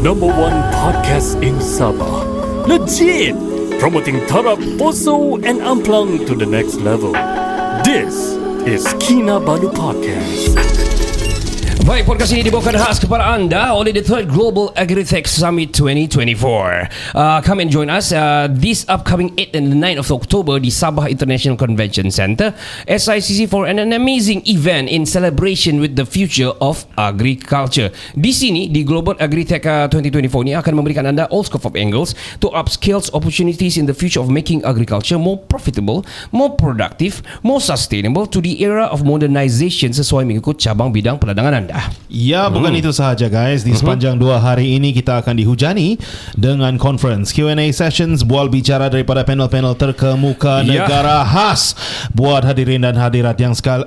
number one podcast in Sabah. Legit! Promoting Tarap, Poso and Amplang to the next level. This is Kinabalu Podcast. Baik, podcast ini dibawakan khas kepada anda oleh the Third Global Agritech Summit 2024. Come and join us this upcoming 8 and 9 of October di Sabah International Convention Center, SICC, for an amazing event in celebration with the future of agriculture. Di sini, di Global Agritech 2024 ini akan memberikan anda all scope of angles to upscale opportunities in the future of making agriculture more profitable, more productive, more sustainable to the era of modernization sesuai mengikut cabang bidang perdagangan anda. Ya, bukan itu sahaja guys. Di sepanjang 2 hari ini kita akan dihujani dengan conference, Q&A sessions, bual bicara daripada panel-panel terkemuka negara khas buat hadirin dan hadirat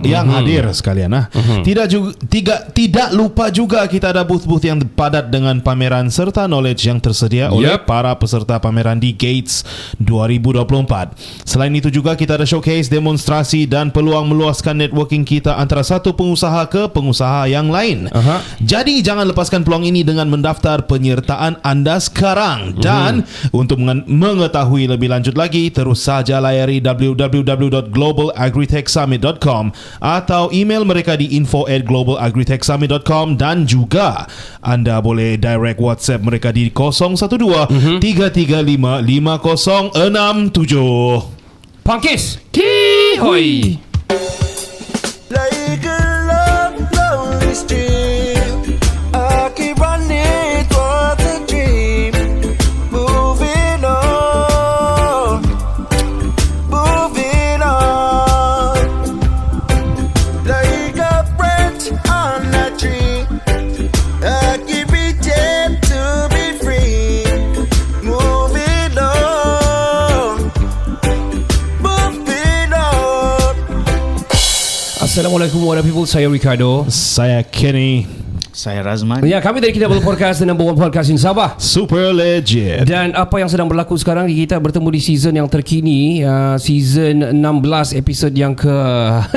yang hadir sekalian. Tidak lupa juga kita ada booth-booth yang padat dengan pameran serta knowledge yang tersedia oleh para peserta pameran di Gates 2024. Selain itu juga kita ada showcase, demonstrasi dan peluang meluaskan networking kita antara satu pengusaha ke pengusaha yang lain. Jadi jangan lepaskan peluang ini dengan mendaftar penyertaan anda sekarang. Dan untuk mengetahui lebih lanjut lagi, terus saja layari www.globalagritechsummit.com atau email mereka di info@globalagritechsummit.com, dan juga anda boleh direct WhatsApp mereka di 012 335 5067. Pangkis Kihoi. Like a lonely stream, I keep running towards a dream. Moving on, moving on. Like a branch on a tree, I keep reaching to be free. Moving on, moving on. Assalamualaikum warahmatullahi wabarakatuh. Saya Ricardo. Saya Kenny. Saya Razman. Ya, kami dari Kinabalu Podcast, the number one podcast in Sabah. Super legit. Dan apa yang sedang berlaku sekarang, kita bertemu di season yang terkini, season 16, episod yang kedua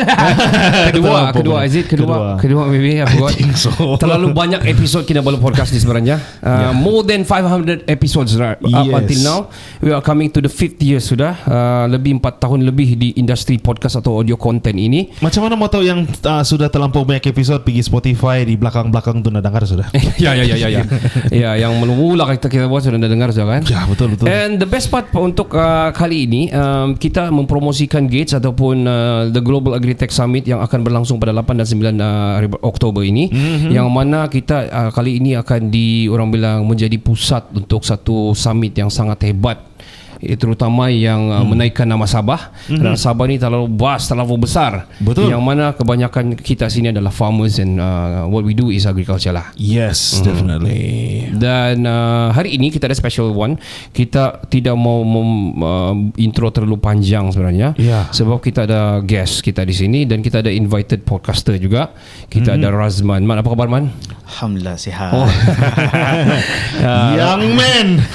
is it? Kedua maybe, I forgot. I think so. Terlalu banyak episod Kinabalu Podcast ni sebenarnya. More than 500 episodes up until now. We are coming to the 5th year sudah. Lebih 4 tahun lebih di industri podcast atau audio content ini. Macam mana mau tahu yang sudah terlampau banyak episod? Pergi Spotify, di belakang tu nak dengar sudah. Ya, yang mula kita buat sudah dengar sudah kan? Ya, betul. And the best part untuk kali ini, kita mempromosikan Gates ataupun the Global Agritech Summit yang akan berlangsung pada 8 dan 9 Oktober ini, yang mana kita kali ini akan orang bilang menjadi pusat untuk satu summit yang sangat hebat, terutama yang menaikkan nama Sabah. Kerana Sabah ni terlalu besar. Betul. Yang mana kebanyakan kita sini adalah farmers, and what we do is agriculture lah. Yes, definitely. Dan hari ini kita ada special one. Kita tidak mau intro terlalu panjang sebenarnya, sebab kita ada guest kita di sini dan kita ada invited podcaster juga. Kita ada Razman. Man, apa khabar Man? Alhamdulillah sihat. Young man.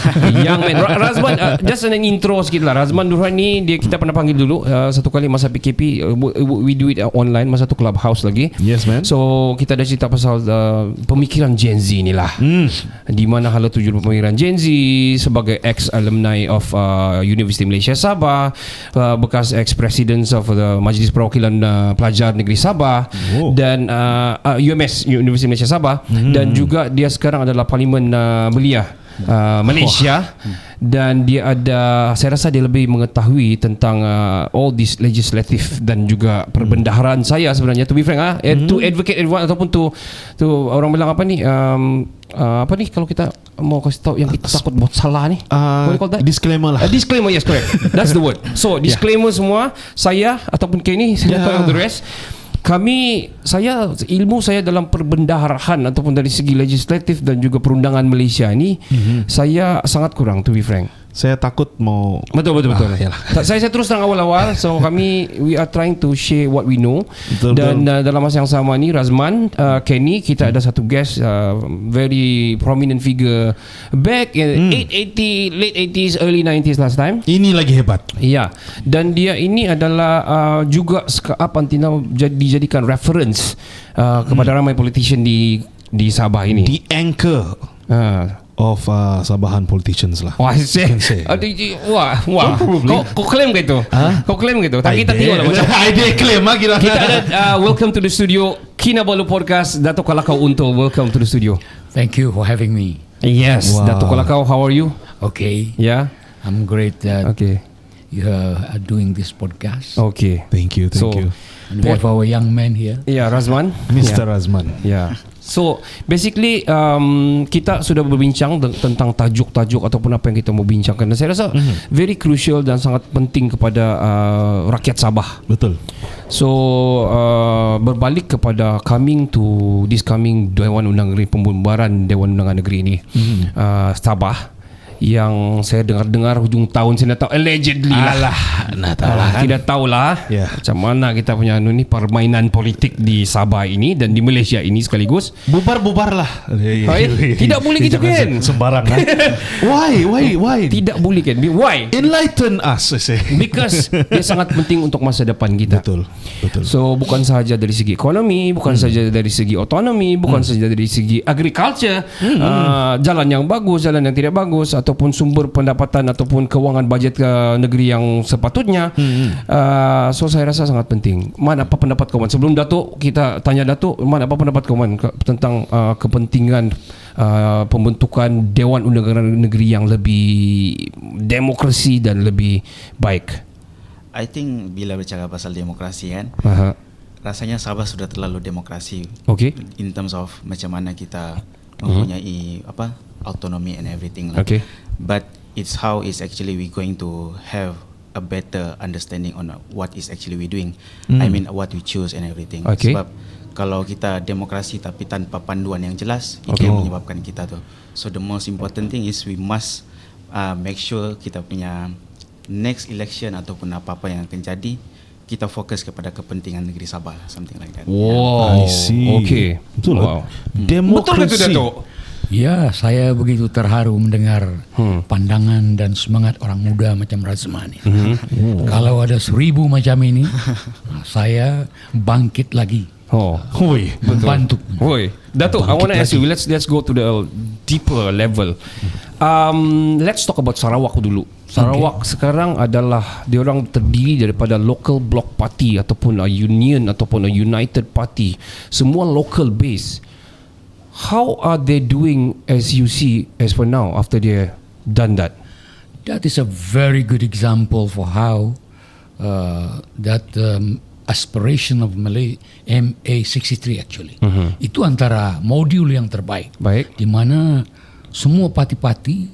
Razman, just an intro sikit lah. Razman Durhan ni kita pernah panggil dulu satu kali masa PKP. We do it online masa tu Clubhouse lagi. Yes man. So kita ada cerita pasal pemikiran Gen Z ni lah. Di mana hala tujuan pemikiran Gen Z sebagai ex-alumni of Universiti Malaysia Sabah, bekas ex-presidents of the Majlis Perwakilan Pelajar Negeri Sabah, dan UMS, Universiti Malaysia Sabah, dan juga dia sekarang adalah Parlimen Belia Malaysia. Dan dia ada, saya rasa dia lebih mengetahui tentang all this legislative dan juga perbendaharaan saya sebenarnya, to be frank, to advocate everyone, ataupun to orang bilang apa ni, apa ni kalau kita mau kasih tahu yang kita takut buat salah ni, what do you call that? Disclaimer lah. Disclaimer, yes, correct. That's the word. So disclaimer semua, saya ataupun Kenny, saya tahu the rest. Ilmu saya dalam perbendaharaan ataupun dari segi legislatif dan juga perundangan Malaysia ni, saya sangat kurang, to be frank. Saya takut mau. Betul. Saya terus terang awal-awal. So we are trying to share what we know. Dan dalam masa yang sama ni, Razman, Kenny, kita ada satu guest, very prominent figure back in late 80s, early 90s last time. Ini lagi hebat. Ya, dan dia ini adalah juga up until now dijadikan reference kepada ramai politician di Sabah ini. Di anchor. of Sabahan politicians lah. Wah, Can say. wah. Kau claim ke itu? Kau claim ke itu? Tak kita tengok lah macam. I claim lah kira. Kita ada welcome to the studio Kinabalu Podcast. Dato' Kalakau Unto, welcome to the studio. Thank you for having me. Yes, Wow. Dato' Kalakau, how are you? Okay, Yeah. I'm great that Okay. you are doing this podcast. Okay. Thank you. So, And we have our young man here. Yeah, Razman. Mr. Razman. Yeah. So basically kita sudah berbincang tentang tajuk-tajuk ataupun apa yang kita mau bincangkan, dan saya rasa very crucial dan sangat penting kepada rakyat Sabah. Betul. So berbalik kepada coming Dewan Undangan Negeri, pembubaran Dewan Undangan Negeri ini, Sabah yang saya dengar-dengar hujung tahun, saya tak tahu allegedly lah. Nah tahu lah kan. Tidak tahulah Ya. macam mana kita punya ni permainan politik di Sabah ini dan di Malaysia ini sekaligus. Bubar lah. Tidak boleh gitu kan? Sembarang kan. Why? Tidak boleh kan? Why? Enlighten us. Say. Because dia sangat penting untuk masa depan kita. Betul. So bukan sahaja dari segi ekonomi, bukan sahaja dari segi otonomi, bukan sahaja dari segi agriculture, jalan yang bagus, jalan yang tidak bagus, ataupun sumber pendapatan ataupun kewangan bajet negeri yang sepatutnya. So saya rasa sangat penting. Man, apa pendapat kau, Man? Sebelum Datuk kita tanya Datuk, Man, apa pendapat kau, Man, tentang kepentingan pembentukan Dewan Undangan Negeri yang lebih demokrasi dan lebih baik? I think bila bercakap pasal demokrasi kan, rasanya Sabah sudah terlalu demokrasi. Okay. In terms of macam mana kita mempunyai autonomy and everything lah. Okay. But it's how is actually we going to have a better understanding on what is actually we doing. I mean what we choose and everything. Okay. Sebab kalau kita demokrasi tapi tanpa panduan yang jelas, itu Okay. yang menyebabkan kita tu. So the most important thing is we must make sure kita punya next election ataupun apa-apa yang akan jadi, kita fokus kepada kepentingan negeri Sabah, something like that. Wow. I see. Okay. Betul. Wow. Demokrasi. Betul ke itu, Datuk? Ya, saya begitu terharu mendengar pandangan dan semangat orang muda macam Razman ini. Kalau ada 1000 macam ini, saya bangkit lagi, Oh. Hui. membantu. Oi, Datuk, I want to ask you. Let's go to the deeper level. Let's talk about Sarawak dulu. Sarawak sekarang adalah diorang terdiri daripada local bloc party ataupun a union ataupun a united party. Semua local base. How are they doing as you see as for now after they done that? That is a very good example for how that aspiration of MA63 actually. Itu antara modul yang terbaik. Baik. Di mana semua parti-parti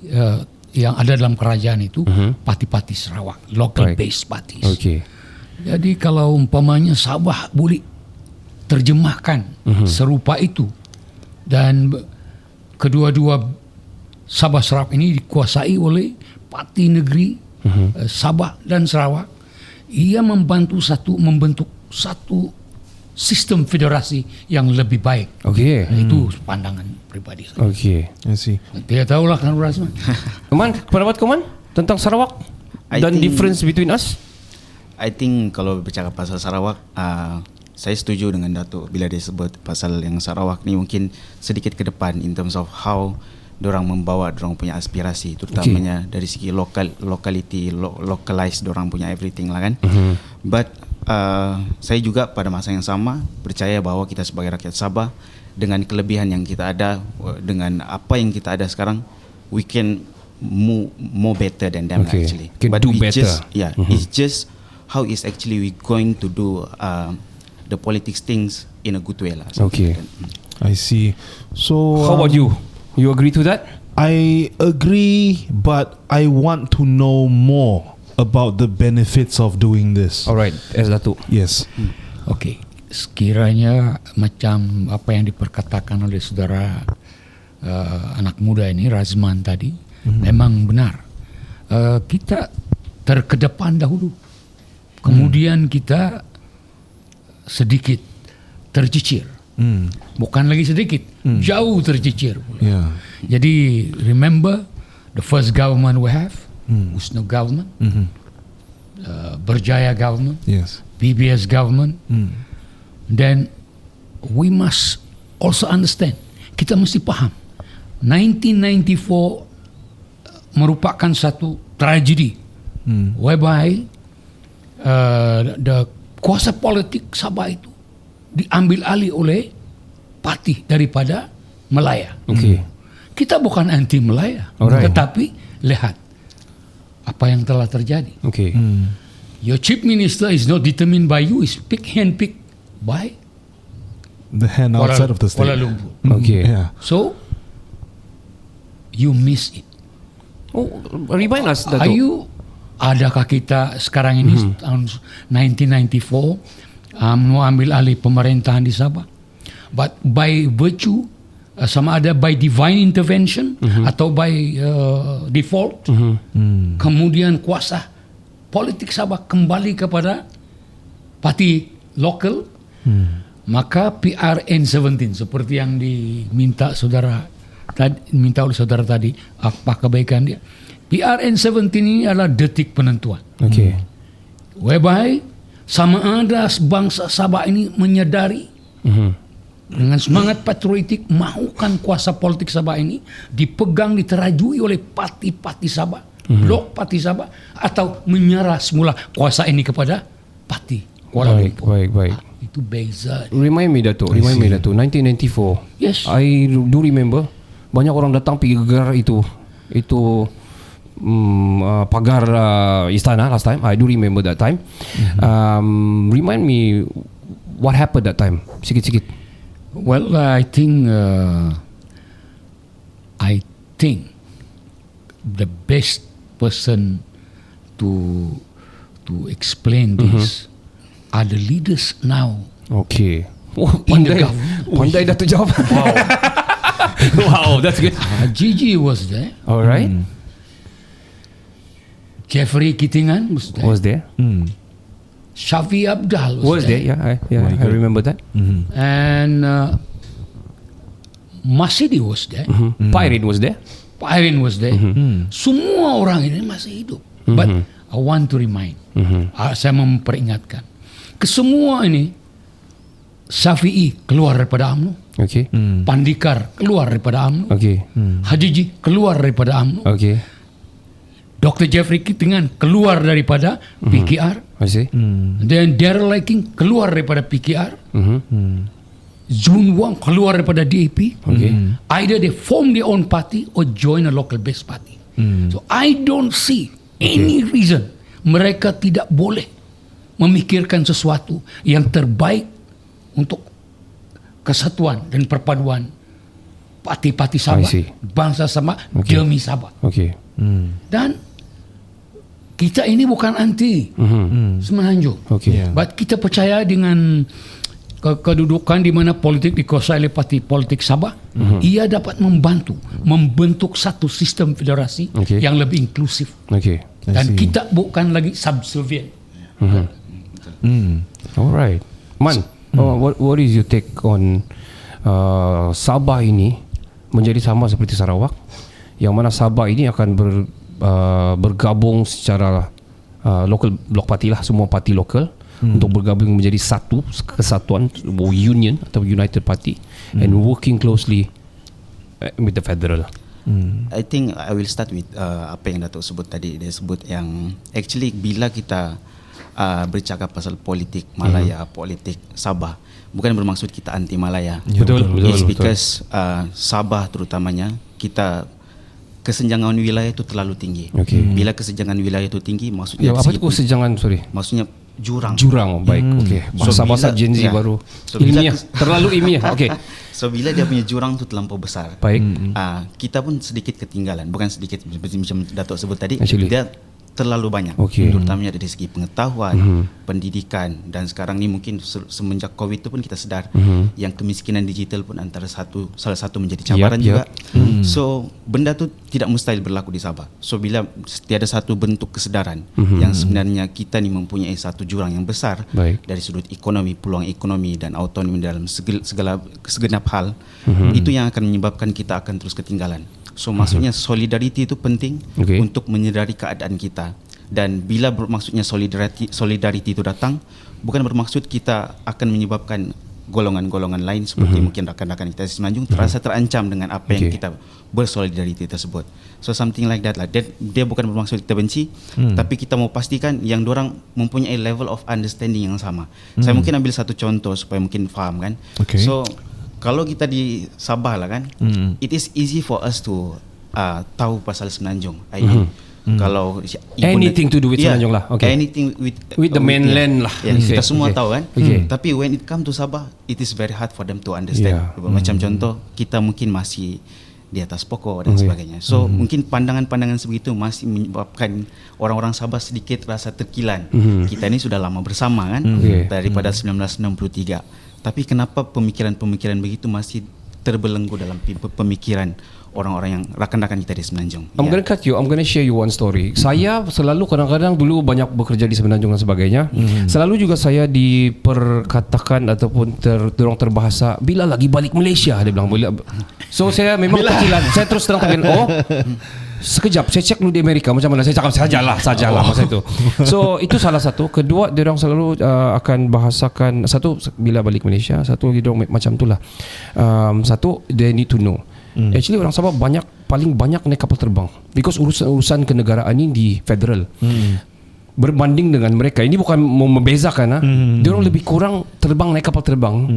yang ada dalam kerajaan itu parti-parti Sarawak, local Baik. based parties. Okay. Jadi kalau umpamanya Sabah boleh terjemahkan serupa itu, dan kedua-dua Sabah Sarawak ini dikuasai oleh parti negeri Sabah dan Sarawak, ia membentuk satu sistem federasi yang lebih baik. Okay. Itu pandangan pribadi saya. Okay. I see. Dia tahulah kan Razman. Man, pendapat kau, Man, tentang Sarawak I dan think- difference between us? I think kalau bercakap pasal Sarawak, saya setuju dengan Datuk bila dia sebut pasal yang Sarawak ni mungkin sedikit ke depan in terms of how dorang membawa dorang punya aspirasi, terutamanya dari segi localize dorang punya everything lah kan. But saya juga pada masa yang sama percaya bahawa kita sebagai rakyat Sabah dengan kelebihan yang kita ada, dengan apa yang kita ada sekarang, we can more better than them Okay. actually. Can do we better. just it's just how is actually we going to do the politics things in a good way lah. Okay. I see. So How about you? You agree to that? I agree, but I want to know more about the benefits of doing this. Alright, as Datuk. Yes. Okey, sekiranya macam apa yang diperkatakan oleh saudara anak muda ini Razman tadi, memang benar. Kita terkedepan dahulu, kemudian kita sedikit tercicir. Bukan lagi sedikit, jauh tercicir pula. Yeah. Jadi remember the first government we have, USNO government, Berjaya government, Yes. PBS government. Then we must also understand, kita mesti faham 1994 merupakan satu tragedi whereby the kuasa politik Sabah itu diambil alih oleh parti daripada Melaya. Okay. Kita bukan anti Melaya, Alright. tetapi lihat apa yang telah terjadi. Okay. Your chief minister is not determined by you, is handpicked by The hand outside of the state. Kuala Lumpur. Okay. Yeah. So you miss it. Oh, remind us, Dato'. Adakah kita sekarang ini tahun 1994 mau ambil alih pemerintahan di Sabah? But by virtue sama ada by divine intervention atau by default, kemudian kuasa politik Sabah kembali kepada parti lokal, maka PRN 17 seperti yang diminta oleh saudara tadi, apa kebaikan dia? PRN 17 ini adalah detik penentuan. Okay. Whereby sama ada bangsa Sabah ini menyadari dengan semangat patriotik mahukan kuasa politik Sabah ini dipegang, diterajui oleh parti-parti Sabah, blok parti Sabah, atau menyerah semula kuasa ini kepada parti Kuala Lumpur. Baik. Itu beza. Remind me, Dato'. 1994. Yes. I do remember banyak orang datang pergi gegar itu pagar istana last time. I do remember that time. Remind me what happened that time. Sikit-sikit. Well, I think the best person to explain this are the leaders now. Okay. Oh, In the pandai. government. Pandai Dato' jawab. Wow, that's good. Gigi was there. All right. Jeffrey Kitingan was there. Was there? Shafi Abdal Was there? Yeah, I remember that. And Masidi was there. Pirate was there. Pairin was there. Semua orang ini masih hidup. But I want to remind, saya memperingatkan, kesemua ini Syafi'i keluar daripada UMNO, Okay. Pandikar keluar daripada UMNO, Okay. Hadiji keluar daripada UMNO, Okay. Dr. Jeffrey Kitingan keluar daripada PKR, I see. dan Daryl Laking keluar daripada PKR, Jun Wang keluar daripada DAP. Okay. Either they form their own party or join a local based party. So I don't see any reason mereka tidak boleh memikirkan sesuatu yang terbaik untuk kesatuan dan perpaduan parti-parti Sabah, I see. bangsa Sabah, Okay. demi Sabah. Okay. Dan kita ini bukan anti Semenanjung. Okay. But kita percaya dengan kedudukan di mana politik dikuasai oleh parti politik Sabah, ia dapat membentuk satu sistem federasi Okay. yang lebih inklusif. Okay. Dan kita bukan lagi subservient. Alright. Man, what is your take on Sabah ini menjadi sama seperti Sarawak, yang mana Sabah ini akan bergabung secara local block party lah, semua parti lokal untuk bergabung menjadi satu kesatuan, union atau united party, and working closely with the federal. I think I will start with apa yang Datuk sebut tadi. Dia sebut yang actually bila kita bercakap pasal politik Malaya, politik Sabah, bukan bermaksud kita anti Malaya. Betul. It's because Sabah terutamanya kita kesenjangan wilayah itu terlalu tinggi. Okay. Bila kesenjangan wilayah itu tinggi, Ya, maksudnya apa itu kesenjangan? Sorry. maksudnya jurang. Jurang. Baik. Okay. Bahasa-bahasa bila- Gen Z ya. baru So, bila ilmiah, terlalu ilmiah. Okay. So bila dia punya jurang tu terlampau besar, Baik. kita pun sedikit ketinggalan. Bukan sedikit, macam Datuk sebut tadi, Actually. dia terlalu banyak, Okay. terutamanya dari segi pengetahuan, pendidikan, dan sekarang ni mungkin semenjak COVID tu pun kita sedar yang kemiskinan digital pun salah satu menjadi cabaran Yup. juga. So benda tu tidak mustahil berlaku di Sabah. So bila tiada satu bentuk kesedaran yang sebenarnya kita ni mempunyai satu jurang yang besar Baik. dari sudut ekonomi, peluang ekonomi dan autonomi dalam segenap hal, itu yang akan menyebabkan kita akan terus ketinggalan. So maksudnya solidariti itu penting Okay. untuk menyedari keadaan kita. Dan bila bermaksudnya solidariti itu datang, bukan bermaksud kita akan menyebabkan golongan-golongan lain seperti mungkin rakan-rakan kita di Semenanjung terasa terancam dengan apa yang Okay. kita bersolidariti tersebut. So something like that lah. Dia bukan bermaksud kita benci, tapi kita mau pastikan yang dorang mempunyai level of understanding yang sama. Saya mungkin ambil satu contoh supaya mungkin faham kan. Okay. So kalau kita di Sabah lah kan, it is easy for us to tahu pasal Semenanjung. I mean, kalau Anything to do with Semenanjung lah. Okay. Anything With the mainland lah. Yeah, Okay, kita semua okay. tahu kan. Okay. Tapi when it come to Sabah, it is very hard for them to understand. Yeah. Macam contoh, kita mungkin masih di atas pokok dan sebagainya. So mungkin pandangan-pandangan sebegitu masih menyebabkan orang-orang Sabah sedikit rasa terkilan. Kita ini sudah lama bersama kan, Okay. daripada 1963. Tapi kenapa pemikiran-pemikiran begitu masih terbelenggu dalam pemikiran orang-orang yang rakan-rakan kita di Semenanjung? I'm gonna cut you. I'm gonna share you one story. Saya selalu kadang-kadang dulu banyak bekerja di Semenanjung dan sebagainya. Selalu juga saya diperkatakan ataupun dorong terbahasa bila lagi balik Malaysia, dia bilang. So saya memang kecilan. Saya terus terang katakan, sekejap saya cek dulu di Amerika macam mana. Saya cakap sajalah masa itu. So itu salah satu. Kedua, dia orang selalu akan bahasakan satu bila balik Malaysia, satu lagi dia orang macam itulah. Satu, they need to know. Actually orang Sabah paling banyak naik kapal terbang because urusan kenegaraan ini di federal. Berbanding dengan mereka, ini bukan mau membezakan dia orang lebih kurang terbang naik kapal terbang.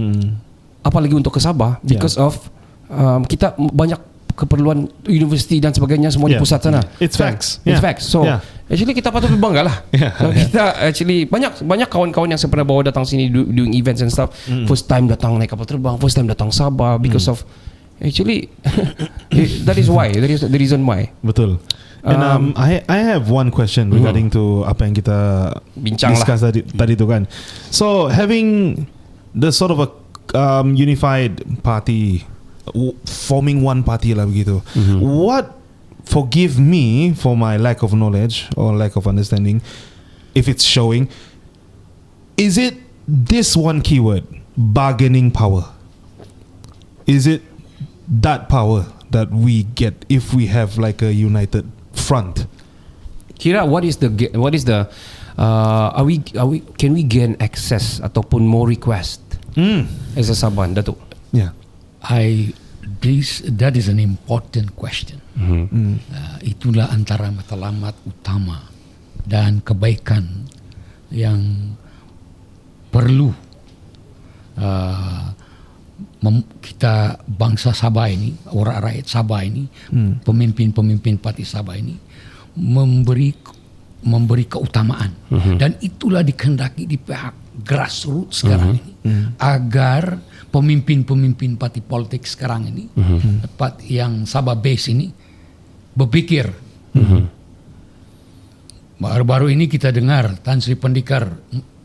Apalagi untuk ke Sabah because of kita banyak keperluan universiti dan sebagainya semua di pusat sana. It's facts. It's facts. So actually kita patut berbangga lah. Kita actually banyak kawan-kawan yang saya pernah bawa datang sini doing events and stuff. First time datang naik kapal terbang, first time datang Sabah because of actually that is why, that is the reason why. Betul. And I have one question regarding to apa yang kita Bincang discuss tadi tu kan. So having the sort of a unified party, forming one party lah begitu. What, forgive me for my lack of knowledge or lack of understanding, if it's showing, is it this one keyword, bargaining power? Is it that power that we get if we have like a united front? Kira what is the can we gain access ataupun more request as a Saban, Datuk? Yeah. That is an important question. Itulah antara matlamat utama dan kebaikan yang perlu kita bangsa Sabah ini, orang rakyat Sabah ini, pemimpin-pemimpin parti Sabah ini memberi keutamaan, dan itulah dikehendaki di pihak grassroots sekarang ini, agar pemimpin-pemimpin parti politik sekarang ini, yang Sabah base ini berpikir. Baru-baru ini kita dengar Tan Sri Pendikar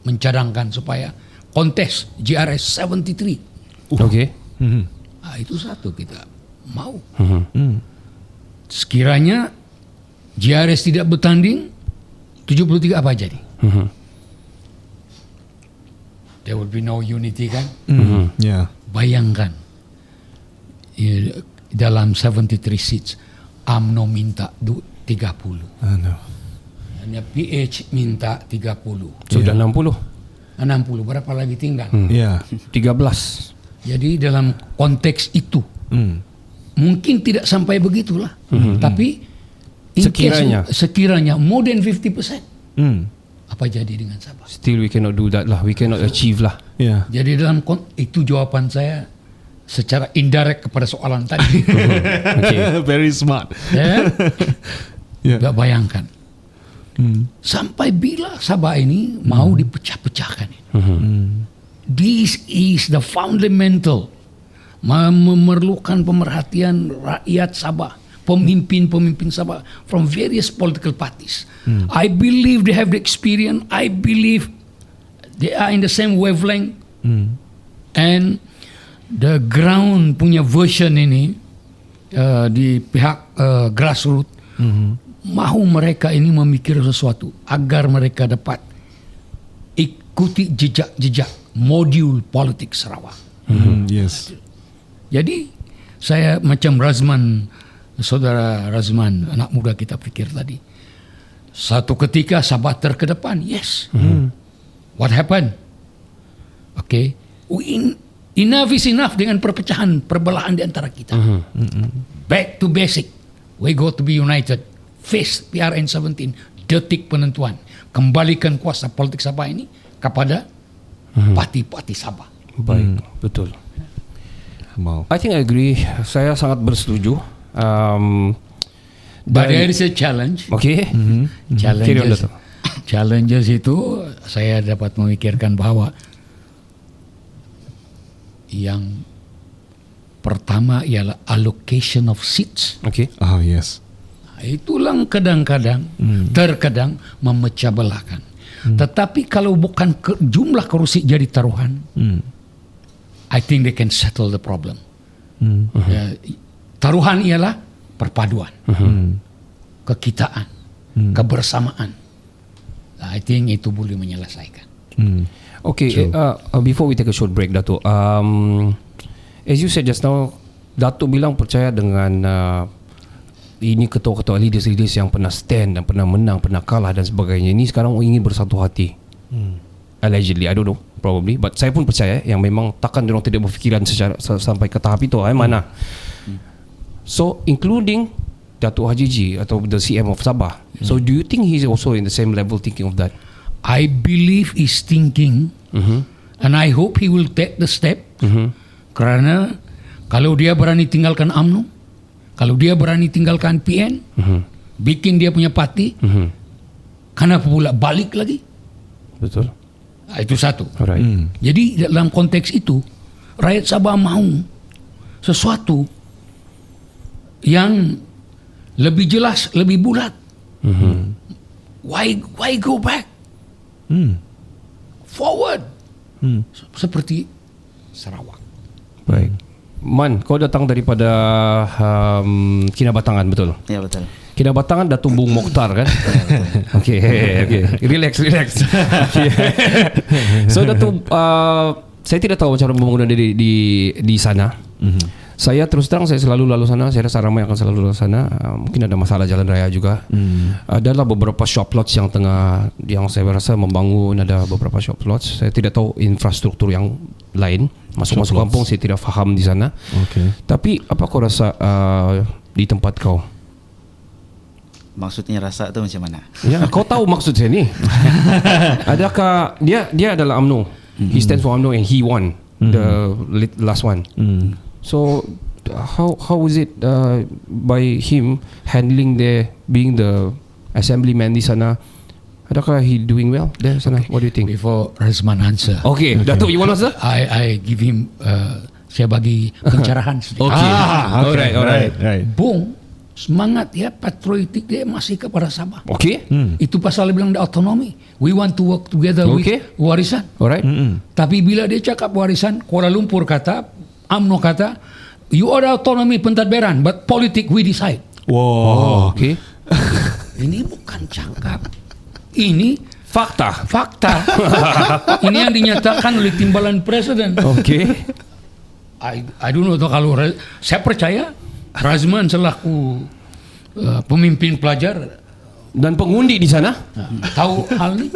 mencadangkan supaya kontes GRS 73. Okay. Itu satu kita mau. Sekiranya GRS tidak bertanding, 73 apa jadi? There will be no unity kan? Yeah. Bayangkan, dalam 73 seats, UMNO minta 30. I know. Hanya PH minta 30. Sudah 60. 60, berapa lagi tinggal? Yeah. 13. Jadi dalam konteks itu mungkin tidak sampai begitulah, tapi sekiranya more than 50%, apa jadi dengan Sabah? Still we cannot do that lah. We cannot achieve lah. Yeah. Jadi dalam itu jawaban saya secara indirect kepada soalan tadi. Very smart. Ya, Yeah. gak bayangkan sampai bila Sabah ini mau dipecah-pecahkan. This is the fundamental, memerlukan pemerhatian rakyat Sabah, pemimpin-pemimpin Sabah from various political parties. I believe they have the experience. I believe they are in the same wavelength. And the ground punya version ini di pihak grassroots, mahu mereka ini memikir sesuatu agar mereka dapat ikuti jejak-jejak modul politik Sarawak. Yes. Jadi saya macam Razman, saudara Razman, anak muda kita pikir tadi, satu ketika Sabah terkedepan. Yes. What happened? Okay, enough is enough dengan perpecahan, perbelahan di antara kita. Back to basic. We go to be united. Face PRN 17, detik penentuan. Kembalikan kuasa politik Sabah ini kepada parti-parti Sabah. Baik, betul. Wow. I think I agree. Saya sangat bersetuju. But there is a challenge. Okay. Carry on, Dato'. Challenges itu saya dapat memikirkan bahwa yang pertama ialah allocation of seats. Okay. Oh yes. Itulah kadang-kadang terkadang memecah belahkan. Tetapi kalau bukan jumlah kursi jadi taruhan, I think they can settle the problem. Ya, taruhan ialah perpaduan, kekitaan, kebersamaan. I think itu boleh menyelesaikan. Okay, before we take a short break, Dato', as you said just now, Dato' bilang percaya dengan ini ketua-ketua leaders yang pernah stand dan pernah menang, pernah kalah dan sebagainya. Ini sekarang ingin bersatu hati. Allegedly, I don't know, probably. But saya pun percaya yang memang takkan diorang tidak berfikiran secara sampai ke tahap itu. Mana? So, including Dato' Haji G atau the CM of Sabah. So, do you think he's also in the same level thinking of that? I believe he's thinking, and I hope he will take the step. Kerana kalau dia berani tinggalkan UMNO, kalau dia berani tinggalkan PN, bikin dia punya parti, kenapa pula balik lagi? Betul. Itu satu. Alright. Jadi dalam konteks itu, rakyat Sabah mahu sesuatu yang lebih jelas, lebih bulat. Why go back? Forward. Seperti Sarawak. Baik. Man, kau datang daripada Kinabatangan, betul? Ya betul. Kinabatangan dah tumbung Mokhtar kan? Okay. Relax. Okay. So Dato', saya tidak tahu cara pembangunan di sana. Saya terus terang saya selalu lalu sana. Saya rasa ramai akan selalu lalu sana. Mungkin ada masalah jalan raya juga. Adalah beberapa shop plots yang saya rasa membangun. Ada beberapa shop plots. Saya tidak tahu infrastruktur yang lain. Masuk kampung saya tidak faham di sana. Okay. Tapi apa kau rasa di tempat kau? Maksudnya rasa tu macam mana? Ya, kau tahu maksud saya ni. Adakah dia adalah UMNO. He stands for UMNO and he won the last one. So how is it by him handling being the assemblyman di sana? Adakah he doing well there sana? What do you think? Before Razman answer, Okay, Dato', you want to answer? I give him, saya bagi pencerahan sedikit. Okay. Alright. Bung, semangat dia, patriotik dia masih kepada Sabah. Okay. Itu pasal dia bilang autonomy. We want to work together with warisan. Alright. Tapi bila dia cakap warisan, Kuala Lumpur kata, UMNO kata, you are autonomy pentadbiran, but politik we decide. Wow. Okay. Ini bukan cakap. Ini Fakta. Ini yang dinyatakan oleh timbalan presiden. Okay. I don't know kalau saya percaya Razman selaku pemimpin pelajar Dan pengundi di sana? tahu hal ini.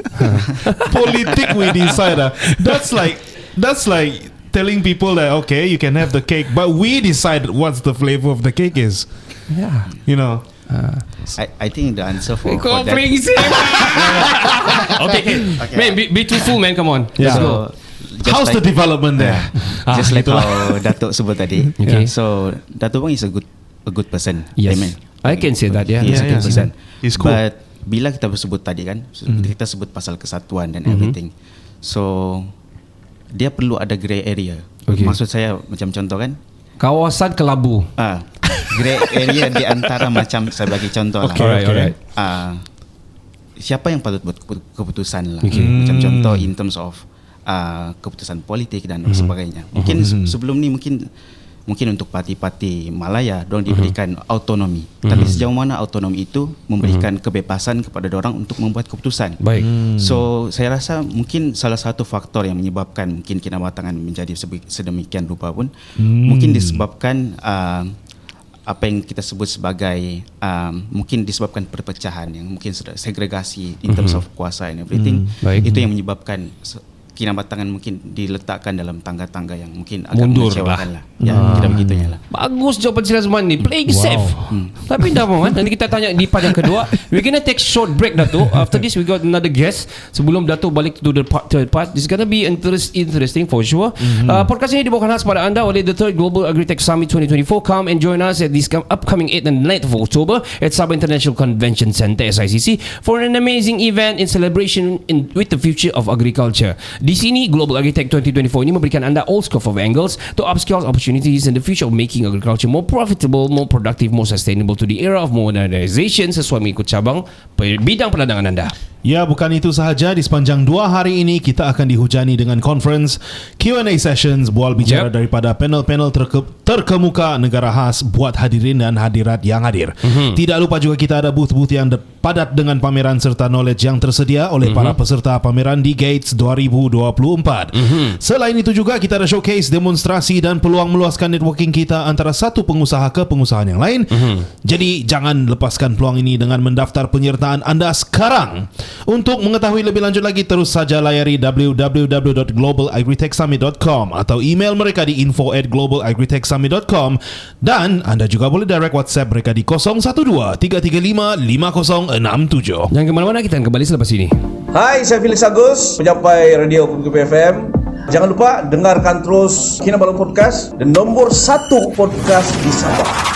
Politik we decide. That's like telling people that okay, you can have the cake, but we decide what's the flavor of the cake is. Yeah. You know. I think the answer for Kau that. brengsek. Okay. Man, be truthful, man. Come on. Yeah. Let's go. How's the development there? Just like itulah. how Datuk sebut tadi. Okay. So Datuk Bang is a good person. Yes. Amen. I can say that, yeah. He is a Yeah, good yeah. person. He's cool. But bila kita sebut tadi kan, kita sebut pasal kesatuan dan everything. So dia perlu ada grey area. Okay. Maksud saya macam contoh kan, Kawasan Kelabu. grey area di antara macam saya bagi contoh lah. Alright. Siapa yang patut buat keputusan lah. Okay. Macam contoh in terms of keputusan politik dan sebagainya. Mungkin sebelum ni mungkin untuk parti-parti Malaya dorang diberikan autonomi. Tapi sejauh mana autonomi itu memberikan kebebasan kepada dorang untuk membuat keputusan. Baik. So saya rasa mungkin salah satu faktor yang menyebabkan mungkin Kinabatangan menjadi sedemikian rupa pun mungkin disebabkan apa yang kita sebut sebagai mungkin disebabkan perpecahan yang mungkin segregasi in terms of kuasa and everything. Baik. Itu yang menyebabkan kinabatangan mungkin diletakkan dalam tangga-tangga yang mungkin agak Mundur mengecewakan lah. lah. Ya, kira begitunya lah. Bagus jawapan Sila Azman ni. Playing safe. Tapi dah man, nanti kita tanya di part yang kedua. We're gonna take short break, Dato'. After this we got another guest. Sebelum Dato' balik to the third part, this is gonna be interesting for sure. Podcast ini dibawakan khas pada anda oleh the Third Global Agritech Summit 2024. Come and join us at this upcoming 8th and 9th of October at Sabah International Convention Center (SICC) for an amazing event in celebration with the future of agriculture. Di sini Global Agritech 2024 ini memberikan anda all scope of angles to upscale opportunities in the future of making agriculture more profitable, more productive, more sustainable to the era of modernization sesuai mengikut cabang bidang peladangan anda. Ya, bukan itu sahaja. Di sepanjang 2 hari ini kita akan dihujani dengan conference, Q&A sessions, bual bicara daripada panel-panel terkemuka negara khas buat hadirin dan hadirat yang hadir. Tidak lupa juga kita ada booth-booth yang padat dengan pameran serta knowledge yang tersedia oleh para peserta pameran di Gates 2024. Selain itu juga kita ada showcase, demonstrasi dan peluang meluaskan networking kita antara satu pengusaha ke pengusahaan yang lain. Jadi jangan lepaskan peluang ini dengan mendaftar penyertaan anda sekarang. Untuk mengetahui lebih lanjut lagi, terus saja layari www.globalagritechsummit.com atau email mereka di info@globalagritechsummit.com, dan anda juga boleh direct WhatsApp mereka di 012-335-5067. Jangan ke mana-mana, kita akan kembali selepas ini. Hai, saya Felix Agus, penyampai Radio Kumpulan FM. Jangan lupa dengarkan terus Kinabalu Podcast, dan nombor 1 podcast di Sabah.